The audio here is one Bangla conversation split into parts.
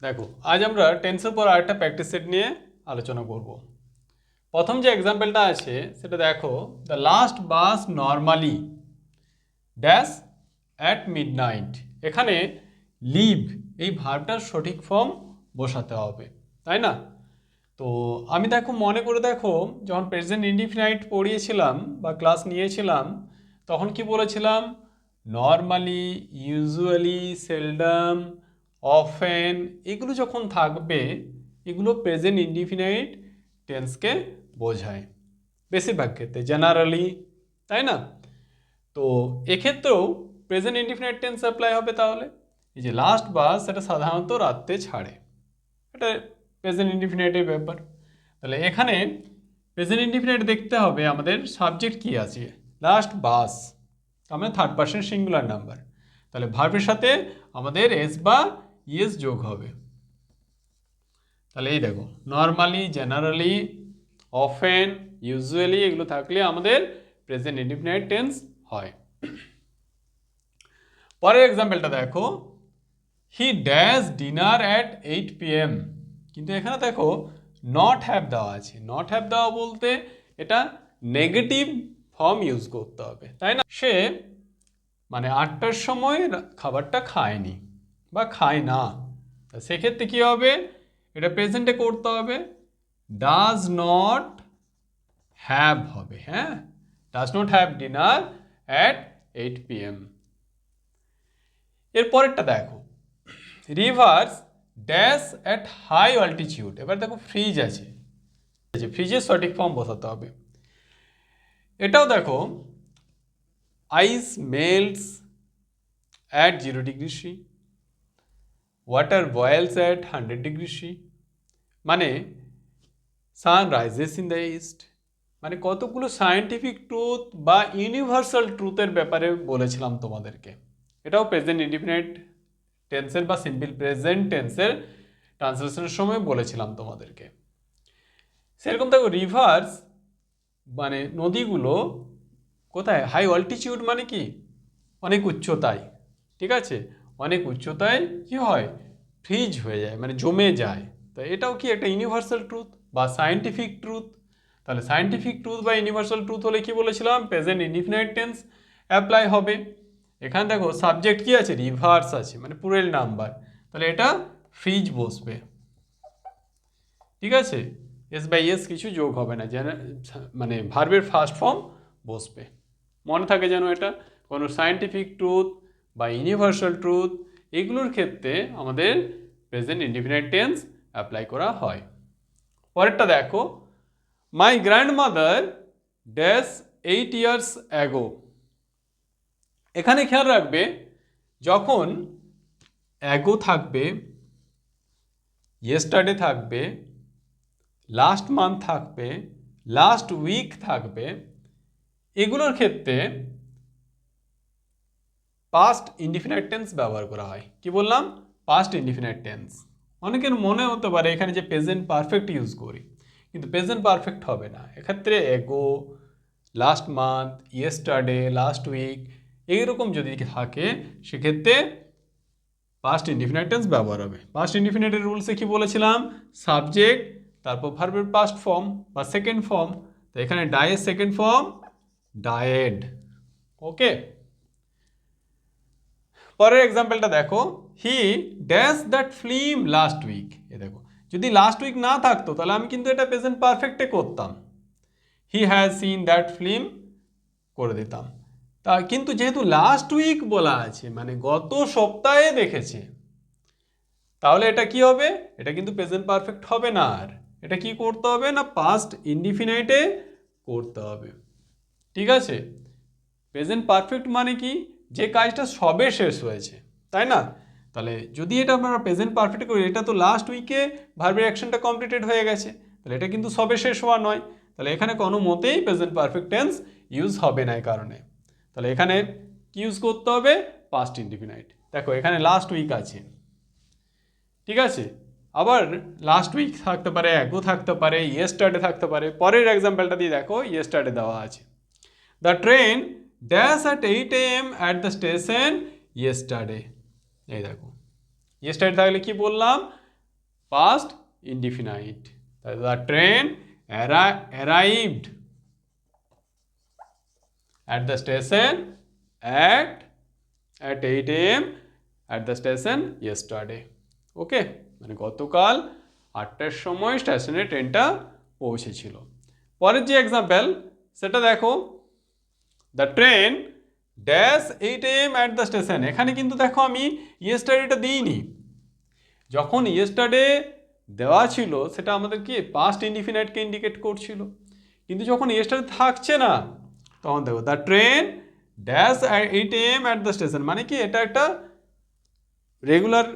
দেখো আজ আমরা টেন্সের পর আরেকটা প্র্যাকটিস সেট নিয়ে আলোচনা করব। প্রথম যে এক্সাম্পলটা আছে সেটা দেখো, the last bus normally dash at midnight. এখানে লিভ এই ভার্বটার সঠিক ফর্ম বসাতে হবে, তাই না? তো আমি দেখো মনে করে দেখো, যখন প্রেজেন্ট ইনডিফিনাইট পড়িয়েছিলাম বা ক্লাস নিয়েছিলাম তখন কি বলেছিলাম? নর্মালি, ইউজুয়ালি, সেলডাম, অফেন এগুলো যখন থাকবে এগুলো প্রেজেন্ট ইনডিফিনাইট টেন্সকে বোঝায় বেশিরভাগ ক্ষেত্রে, জেনারেলি, তাই না? তো এক্ষেত্রেও প্রেজেন্ট ইনডিফিনাইট টেন্স অ্যাপ্লাই হবে। তাহলে এই যে লাস্ট বাস সেটা সাধারণত রাত্রে ছাড়ে, এটা প্রেজেন্ট ইনডিফিনাইটের ব্যাপার। তাহলে এখানে প্রেজেন্ট ইনডিফিনাইট দেখতে হবে আমাদের সাবজেক্ট কি আছে, লাস্ট বাস, আমরা থার্ড পারসন সিঙ্গুলার নাম্বার। তাহলে ভার্বের সাথে আমাদের এস বা ইএস যোগ হবে। তাহলে এই দেখো, নর্মালি, জেনারেলি, অফেন, ইউজুয়ালি এগুলো থাকলে আমাদের প্রেজেন্ট ইনডিফিনাইট টেন্স হয়। পরের এক্সাম্পলটা দেখো, he dash dinner at 8 PM। কিন্তু এখানে দেখো নট হ্যাভ দেওয়া আছে। নট হ্যাভ দেওয়া বলতে এটা নেগেটিভ ফর্ম ইউজ করতে হবে, তাই না? সে মানে 8টার সময় খাবারটা খায়নি বা খায় না। তা সেক্ষেত্রে কী হবে? এটা প্রেজেন্টে করতে হবে, ডাজ নট হ্যাভ হবে। হ্যাঁ, does not have dinner at 8 PM। এর পরেরটা দেখো, reverse dash at high altitude. এবার দেখো ফ্রিজ আছে, ফ্রিজের সঠিক ফর্ম বসাতে হবে। এটাও দেখো, ice melts at 0°C, water boils at 100°C, মানে sun rises in the east. মানে কতগুলো সায়েন্টিফিক ট্রুথ বা ইউনিভার্সাল ট্রুথের ব্যাপারে বলেছিলাম তোমাদেরকে। এটাও প্রেজেন্ট ইনডিফিনাইট টেন্সের বা সিম্পল প্রেজেন্ট টেন্সের ট্রান্সলেশনের সময় বলেছিলাম তোমাদেরকে। সেরকম দেখো রিভার্স মানে নদীগুলো কোথায়? হাই অল্টিটিউড মানে কি? অনেক উচ্চতায়, ঠিক আছে? অনেক উচ্চতায় কি হয়? ফ্রিজ হয়ে যায়, মানে জমে যায়। তো এটাও কি একটা ইউনিভার্সাল ট্রুথ বা সায়েন্টিফিক ট্রুথ? তাহলে সায়েন্টিফিক ট্রুথ বা ইউনিভার্সাল ট্রুথ হলে কি বলেছিলাম? প্রেজেন্ট ইনডিফিনাইট টেন্স অ্যাপ্লাই হবে। এখানে দেখো সাবজেক্ট কি আছে? রিভার্স আছে, মানে পুরেল নাম্বার। তাহলে এটা ফ্রিজ বসবে, ঠিক আছে? এস বাই এস কিছু যোগ হবে না, যেন মানে ভার্বের ফার্স্ট ফর্ম বসবে। মনে থাকে যেন এটা কোনো সায়েন্টিফিক ট্রুথ বা ইউনিভার্সাল ট্রুথ এগুলোর ক্ষেত্রে আমাদের প্রেজেন্ট ইনডিফিনাইট টেন্স অ্যাপ্লাই করা হয়। পরেরটা দেখো, my grandmother dash 8 years ago. এখানে খেয়াল রাখবে, যখন অ্যাগো থাকবে, ইয়েস্টারডে থাকবে, লাস্ট মান্থ থাকবে, লাস্ট উইক থাকবে, এগুলোর ক্ষেত্রে পাস্ট ইনডিফিনাইট টেন্স ব্যবহার করা হয়। কি বললাম? Past indefinite tense. অনেকের মনে হতে পারে এখানে যে প্রেজেন্ট পারফেক্ট ইউজ করি, কিন্তু প্রেজেন্ট পারফেক্ট হবে না এক্ষেত্রে। Ago, last month, yesterday, last week এইরকম যদি থাকে সেক্ষেত্রে পাস্ট ইনডিফিনাইট টেন্স ব্যবহার হবে। পাস্ট ইনডিফিনাইটের রুলসে কি বলেছিলাম? সাবজেক্ট, তারপর ভার্বের পাস্ট ফর্ম বা সেকেন্ড ফর্ম। তো এখানে ডায়ের সেকেন্ড ফর্ম ডায়েড। ওকে, পরের এক্সাম্পলটা দেখো, he dash that film last week. এ দেখো, যদি লাস্ট উইক না থাকতো তাহলে আমি কিন্তু এটা প্রেজেন্ট পারফেক্টে করতাম, he has seen that film করে দিতাম। তা কিন্তু যেহেতু লাস্ট উইক বলা আছে, মানে গত সপ্তাহে দেখেছে, তাহলে এটা কি হবে? এটা কিন্তু প্রেজেন্ট পারফেক্ট হবে না। আর এটা কি করতে হবে না? পাস্ট ইনডিফিনাইটে করতে হবে, ঠিক আছে? প্রেজেন্ট পারফেক্ট মানে কি? যে কাজটা সবে শেষ হয়েছে, তাই না? তাহলে যদি এটা আমরা প্রেজেন্ট পারফেক্ট করি, এটা তো লাস্ট উইকে ভার্বের অ্যাকশনটা কমপ্লিটেড হয়ে গেছে, তাহলে এটা কিন্তু সবে শেষ হওয়া নয়। তাহলে এখানে কোনো মতেই প্রেজেন্ট পারফেক্ট টেন্স ইউজ হবে না এই কারণে। তাহলে এখানে কি ইউজ করতে হবে? Past indefinite. দেখো এখানে লাস্ট উইক আছে, ঠিক আছে? আবার লাস্ট উইক থাকতে পারে, অ্যাগো থাকতে পারে, ইয়েস্টারডে থাকতে পারে। পরের এক্সাম্পলটা দিয়ে দেখো, ইয়েস্টারডে দেওয়া আছে, the train dash at 8 AM at the station yesterday. এই দেখো, ইয়েস্টারডে থাকলে কি বললাম? past indefinite. The train arrived at the station at 8 a.m. at the station yesterday. ওকে, মানে গতকাল 8টার সময় স্টেশনে ট্রেনটা পৌঁছেছিল। পরের যে এক্সাম্পল সেটা দেখো, the train dash 8 a.m. at the station। এখানে কিন্তু দেখো আমি ইয়েস্টারডেটা দিইনি। যখন ইয়েস্টারডে দেওয়া ছিল সেটা আমাদের কি পাস্ট ইনডিফিনাইটকে ইন্ডিকেট করছিল, কিন্তু যখন ইয়েস্টারডে থাকছে না তখন দেখো the train dash 8 a.m. at the station, মানে কি এটা একটা রেগুলার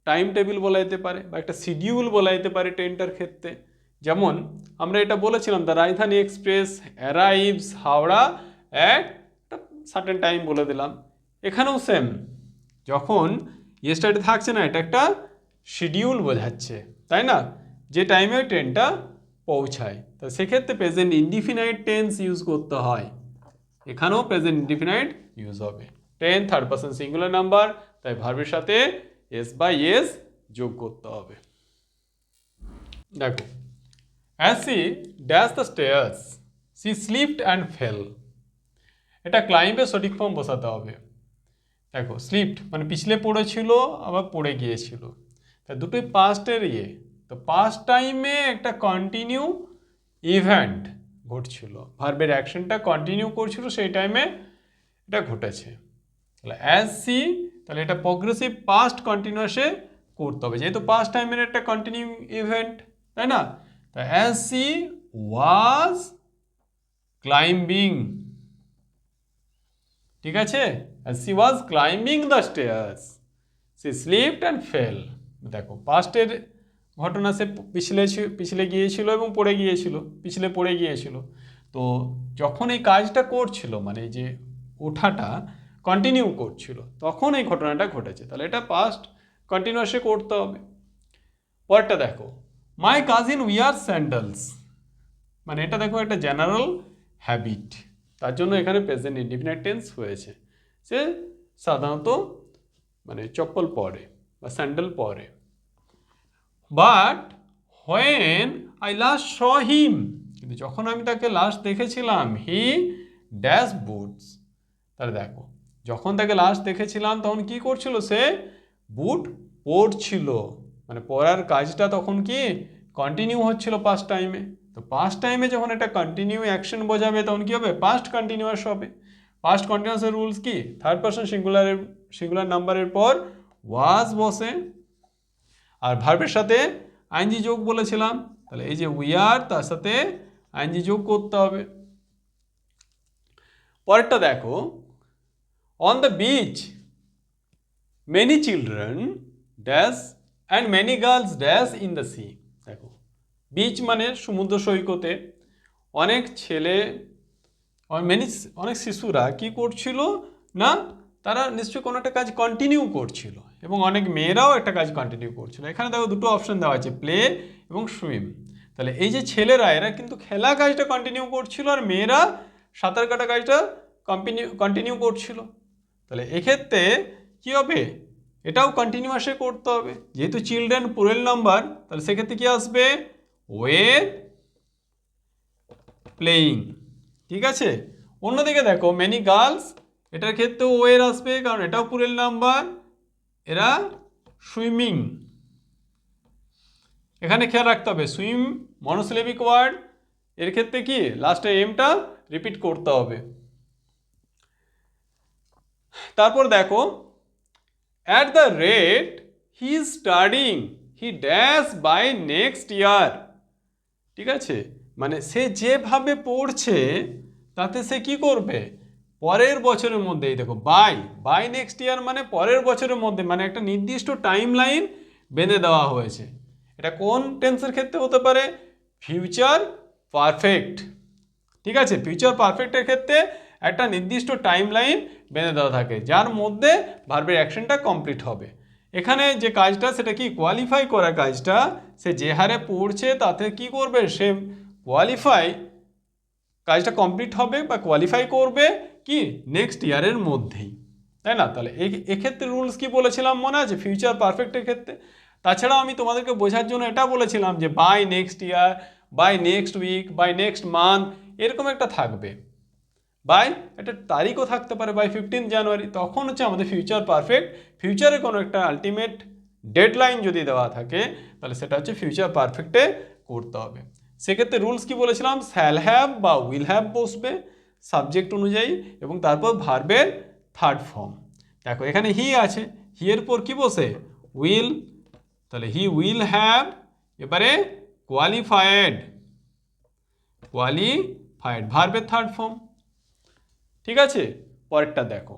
টাইম টেবিল বলা যেতে পারে বা একটা শিডিউল বলা যেতে পারে ট্রেনটার ক্ষেত্রে। যেমন আমরা এটা বলেছিলাম দ্য রাজধানী express arrives Howrah at certain time বলে দিলাম। এখানেও সেম, যখন ইয়েস্টারডে থাকছে না এটা একটা শিডিউল বোঝাচ্ছে, তাই না, যে টাইমে ট্রেনটা পৌঁছায়। তো সেক্ষেত্রে প্রেজেন্ট ইনডিফিনাইট টেন্স ইউজ করতে হয়, এখানেও প্রেজেন্ট ইনডিফিনাইট ইউজ হবে। Ten third person singular number, তাই ভার্বের সাথে এস বাই এস যোগ করতে হবে। দেখো, as she dash the stairs she slipped and fell, এটা ক্লাইম্বের সঠিক ফর্ম বসাতে হবে। দেখো স্লিপড মানে পিছলে পড়েছিল আবার পড়ে গিয়েছিল, তা দুটোই পাস্টের তো পাস্ট টাইমে একটা কন্টিনিউ ইভেন্ট ঘটছিল, ভার্বের অ্যাকশনটা কন্টিনিউ করছিল সেই টাইমে এটা ঘটেছে। তাহলে অ্যাজ সি, তাহলে এটা প্রগ্রেসিভ পাস্ট কন্টিনিউয়াসে করতে হবে যেহেতু পাস্ট টাইমের একটা কন্টিনিউ ইভেন্ট, তাই না। তা অ্যাজ সি ওয়াজ ক্লাইম্বিং, ঠিক আছে, as she was climbing the stairs she slipped and fell. দেখো পাস্টের ঘটনা, সে পিছলে গিয়েছিল এবং পড়ে গিয়েছিল, পিছলে পড়ে গিয়েছিল। তো যখন এই কাজটা করছিল মানে যে ওঠাটা কন্টিনিউ করছিল তখন এই ঘটনাটা ঘটেছে, তাহলে এটা পাস্ট কন্টিনিউয়াসে করতে হবে। পরেরটা দেখো, মাই কাজিন উইয়ার স্যান্ডেলস, মানে এটা দেখো একটা জেনারেল হ্যাবিট, তার জন্য এখানে প্রেজেন্ট ইনডিফিনাইট টেন্স হয়েছে। সে সাধারণত মানে চপ্পল পরে বা স্যান্ডেল পরে। বাট হোয়েন আই লাস্ট শ হিম, কিন্তু যখন আমি তাকে লাস্ট দেখেছিলাম হি ড্যাশ বুটস, তাহলে দেখো যখন তাকে লাস্ট দেখেছিলাম তখন কি করছিল, সে বুট পরছিল, মানে পরার কাজটা তখন কি কন্টিনিউ হচ্ছিল পাস্ট টাইমে। তো পাস্ট টাইমে যখন এটা কন্টিনিউ অ্যাকশন বোঝাবে তখন কি হবে, পাস্ট কন্টিনিউয়াস হবে। পাস্ট কন্টিনিউয়াসের রুলস কি, থার্ড পারসন সিঙ্গুলার নাম্বারের পর ওয়াজ বসে, আর ভার্বের সাথে আইএনজি যোগ বলেছিলাম, তাহলে এই যে উইয়ার তার সাথে আইএনজি যোগ করতে হবে। পরেরটা দেখো, on the beach many children dash and many girls dash in the sea. দেখো বিচ মানে সমুদ্র সৈকতে অনেক ছেলে অনেক শিশুরা কি করছিল না, তারা নিশ্চয়ই কোনো একটা কাজ কন্টিনিউ করছিল এবং অনেক মেয়েরাও একটা কাজ কন্টিনিউ করছিল। এখানে দেখো দুটো অপশন দেওয়া আছে, প্লে এবং সুইম। তাহলে এই যে ছেলেরা এরা কিন্তু খেলা কাজটা কন্টিনিউ করছিল আর মেয়েরা সাঁতার কাটা কাজটা কন্টিনিউ করছিল। তাহলে এক্ষেত্রে কী হবে, এটাও কন্টিনিউয়াসে করতে হবে, যেহেতু চিলড্রেন প্লুরাল নাম্বার, তাহলে সেক্ষেত্রে কি আসবে, ওয়ের প্লেয়িং, ঠিক আছে। অন্যদিকে দেখো মেনি গার্লস, এটার ক্ষেত্রেও ওয়ের আসবে কারণ এটাও প্লুরাল নাম্বার, এরা সুইমিং। এখানে খেয়াল রাখতে হবে সুইম মনোসিলেবিক ওয়ার্ড, এর ক্ষেত্রে কি লাস্টে এমটা রিপিট করতে হবে। তারপর দেখো, at the rate he is studying he dash by next year, ঠিক আছে, মানে সে যেভাবে পড়ছে তাতে সে কি করবে, পরের বছরের মধ্যেই, দেখো বাই নেক্সট ইয়ার মানে পরের বছরের মধ্যে, মানে একটা নির্দিষ্ট টাইম লাইন বেঁধে দেওয়া হয়েছে। এটা কোন টেন্সের ক্ষেত্রে হতে পারে, ফিউচার পারফেক্ট, ঠিক আছে, ফিউচার পারফেক্টের ক্ষেত্রে একটা নির্দিষ্ট টাইম লাইন বেঁধে দেওয়া থাকে যার মধ্যে ভার্বের অ্যাকশনটা কমপ্লিট হবে। এখানে যে কাজটা সেটা কি কোয়ালিফাই করা কাজটা, সে যে হারে পড়ছে তাতে কি করবে, সে কাজটা কমপ্লিট হবে বা কোয়ালিফাই করবে কি নেক্সট ইয়ারের মধ্যেই, তাই না। তাহলে এক্ষেত্রে রুলস কি বলেছিলাম মনে আছে, ফিউচার পারফেক্টের ক্ষেত্রে তাছাড়াও আমি তোমাদেরকে বোঝার জন্য এটা বলেছিলাম যে by next year, by next week, by next month, এরকম একটা থাকবে। বাই একটা তারিখও থাকতে পারে, বাই 15 জানুয়ারি, তখন হচ্ছে আমাদের ফিউচার পারফেক্ট। ফিউচারে কোনো একটা আলটিমেট ডেডলাইন যদি দেওয়া থাকে তাহলে সেটা হচ্ছে ফিউচার পারফেক্টে করতে হবে। সেক্ষেত্রে রুলস কি বলেছিলাম, শ্যাল হ্যাভ বা উইল হ্যাভ বসবে সাবজেক্ট অনুযায়ী, এবং তারপর ভার্বের থার্ড ফর্ম। দেখো এখানে হি আছে, হি এর পর কি বসে, উইল, তাহলে হি উইল হ্যাভ, এবারে কোয়ালিফাইড, ভার্বের থার্ড ফর্ম। ঠিক আছে, পরেরটা দেখো,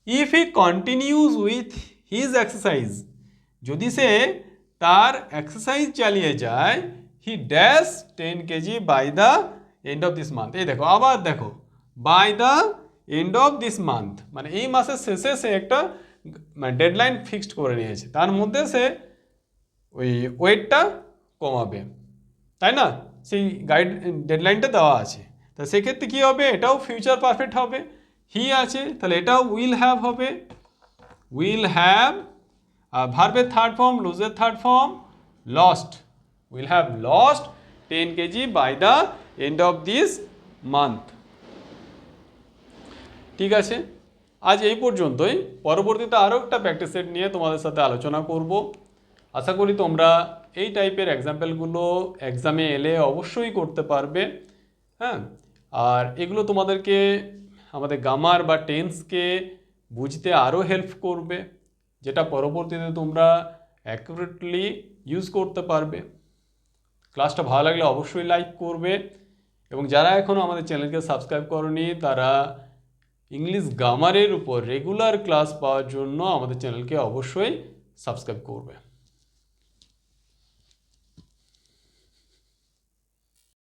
if he continues with his exercise, যদি সে তার এক্সারসাইজ চালিয়ে যায়, he dash 10 KG by the end of this month. এই দেখো আবার দেখো, by the end of this month, মানে এই মাসের শেষে সে একটা মানে ডেডলাইন ফিক্সড করে নিয়েছে, তার মধ্যে সে ওই ওয়েটটা কমাবে, তাই না? সেই ডেডলাইনটা দেওয়া আছে, তা সেক্ষেত্রে কী হবে, এটাও ফিউচার পারফেক্ট হবে। হি আছে, তাহলে এটাও উইল হ্যাভ হবে, উইল হ্যাভ, ভার্বের থার্ড ফর্ম, লুজের third form, lost, will have lost 10 KG by the end of this month. ঠিক আছে, আজ এই পর্যন্তই। পরবর্তীতে আরও একটা প্র্যাকটিস সেট নিয়ে তোমাদের সাথে আলোচনা করব। আশা করি তোমরা এই টাইপের এক্সাম্পলগুলো এক্সামে এলে অবশ্যই করতে পারবে। হ্যাঁ, আর এগুলো তোমাদেরকে আমাদের গ্রামার বা টেন্সকে বুঝতে আরও হেল্প করবে, যেটা পরবর্তীতে তোমরা অ্যাকুরেটলি ইউজ করতে পারবে। ক্লাসটা ভালো লাগলে অবশ্যই লাইক করবে, এবং যারা এখনও আমাদের চ্যানেলকে সাবস্ক্রাইব করনি তারা ইংলিশ গ্রামারের উপর রেগুলার ক্লাস পাওয়ার জন্য আমাদের চ্যানেলকে অবশ্যই সাবস্ক্রাইব করবে।